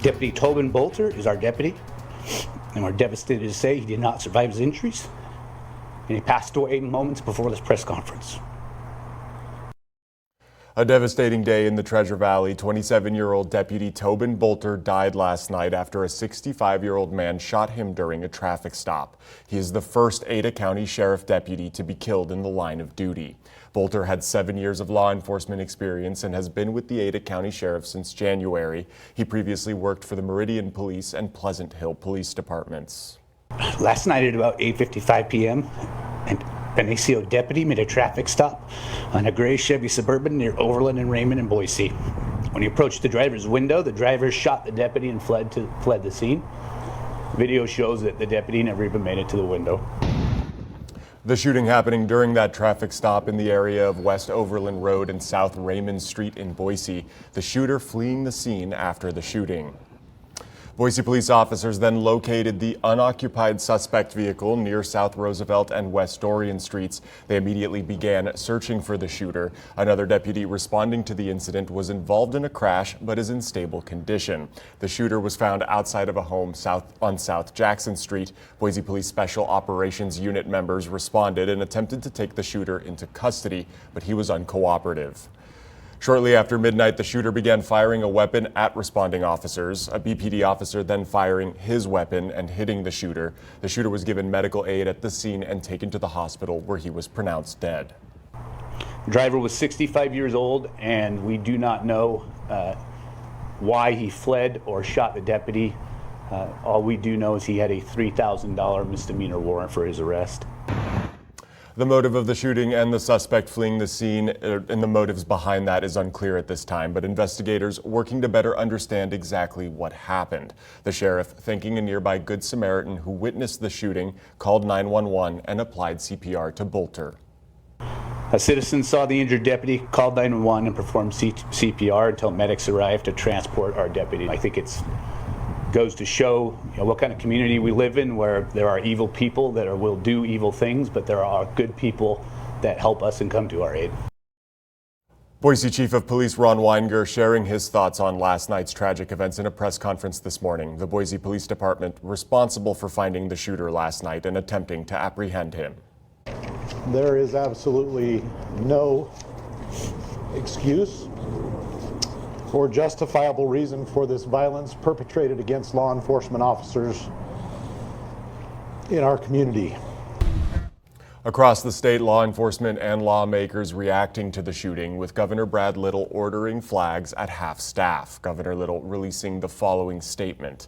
Deputy Tobin Bolter is our deputy, and we're devastated to say he did not survive his injuries, and he passed away moments before this press conference. A devastating day in the Treasure Valley. 27-year-old Deputy Tobin Bolter died last night after a 65-year-old man shot him during a traffic stop. He is the first Ada County Sheriff deputy to be killed in the line of duty. Bolter had 7 years of law enforcement experience and has been with the Ada County Sheriff since January. He previously worked for the Meridian Police and Pleasant Hill Police Departments. Last night at about 8:55 p.m., an ACO deputy made a traffic stop on a gray Chevy Suburban near Overland and Raymond in Boise. When he approached the driver's window, the driver shot the deputy and fled the scene. Video shows that the deputy never even made it to the window. The shooting happening during that traffic stop in the area of West Overland Road and South Raymond Street in Boise. The shooter fleeing the scene after the shooting. Boise police officers then located the unoccupied suspect vehicle near South Roosevelt and West Dorian Streets. They immediately began searching for the shooter. Another deputy responding to the incident was involved in a crash but is in stable condition. The shooter was found outside of a home on South Jackson Street. Boise Police Special Operations Unit members responded and attempted to take the shooter into custody, but he was uncooperative. Shortly after midnight, the shooter began firing a weapon at responding officers. A BPD officer then firing his weapon and hitting the shooter. The shooter was given medical aid at the scene and taken to the hospital where he was pronounced dead. The driver was 65 years old, and we do not know why he fled or shot the deputy. All we do know is he had a $3,000 misdemeanor warrant for his arrest. The motive of the shooting and the suspect fleeing the scene and the motives behind that is unclear at this time, but investigators working to better understand exactly what happened. The sheriff, thanking a nearby Good Samaritan who witnessed the shooting, called 911 and applied CPR to Bolter. A citizen saw the injured deputy, called 911 and performed CPR until medics arrived to transport our deputy. I think it goes to show what kind of community we live in, where there are evil people that will do evil things, but there are good people that help us and come to our aid. Boise Chief of Police Ron Weinger sharing his thoughts on last night's tragic events in a press conference this morning. The Boise Police Department responsible for finding the shooter last night and attempting to apprehend him. There is absolutely no excuse or justifiable reason for this violence perpetrated against law enforcement officers in our community. Across the state, law enforcement and lawmakers reacting to the shooting, with Governor Brad Little ordering flags at half-staff. Governor Little releasing the following statement.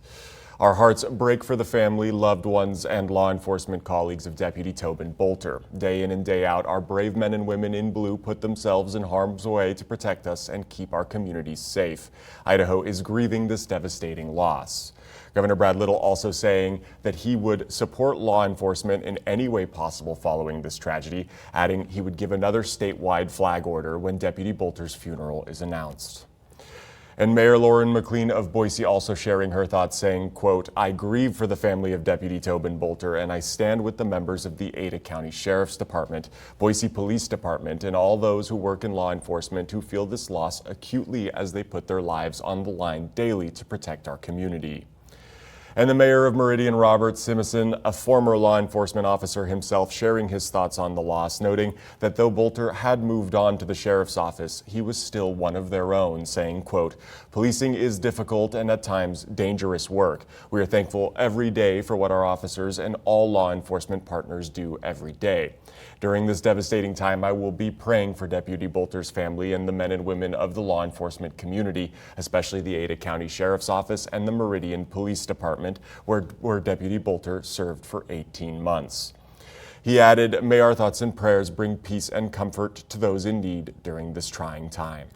Our hearts break for the family, loved ones, and law enforcement colleagues of Deputy Tobin Bolter. Day in and day out, our brave men and women in blue put themselves in harm's way to protect us and keep our communities safe. Idaho is grieving this devastating loss. Governor Brad Little also saying that he would support law enforcement in any way possible following this tragedy, adding he would give another statewide flag order when Deputy Bolter's funeral is announced. And Mayor Lauren McLean of Boise also sharing her thoughts, saying, quote, I grieve for the family of Deputy Tobin Bolter, and I stand with the members of the Ada County Sheriff's Department, Boise Police Department, and all those who work in law enforcement who feel this loss acutely as they put their lives on the line daily to protect our community. And the mayor of Meridian, Robert Simson, a former law enforcement officer himself, sharing his thoughts on the loss, noting that though Bolter had moved on to the sheriff's office, he was still one of their own, saying, quote, policing is difficult and at times dangerous work. We are thankful every day for what our officers and all law enforcement partners do every day. During this devastating time, I will be praying for Deputy Bolter's family and the men and women of the law enforcement community, especially the Ada County Sheriff's Office and the Meridian Police Department, where Deputy Bolter served for 18 months. He added, may our thoughts and prayers bring peace and comfort to those in need during this trying time.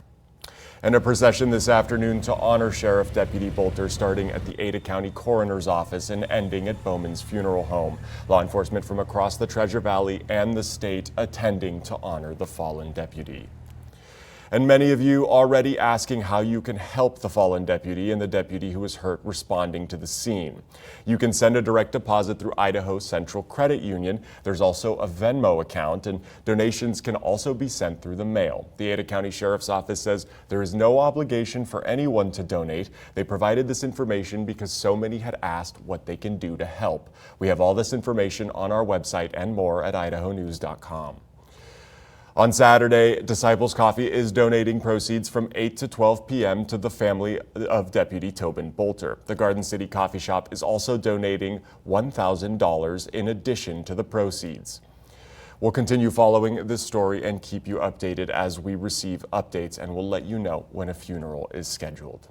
And a procession this afternoon to honor Sheriff Deputy Bolter, starting at the Ada County Coroner's Office and ending at Bowman's Funeral Home. Law enforcement from across the Treasure Valley and the state attending to honor the fallen deputy. And many of you already asking how you can help the fallen deputy and the deputy who was hurt responding to the scene. You can send a direct deposit through Idaho Central Credit Union. There's also a Venmo account, and donations can also be sent through the mail. The Ada County Sheriff's Office says there is no obligation for anyone to donate. They provided this information because so many had asked what they can do to help. We have all this information on our website and more at idahonews.com. On Saturday, Disciples Coffee is donating proceeds from 8 to 12 p.m. to the family of Deputy Tobin Bolter. The Garden City Coffee Shop is also donating $1,000 in addition to the proceeds. We'll continue following this story and keep you updated as we receive updates, and we'll let you know when a funeral is scheduled.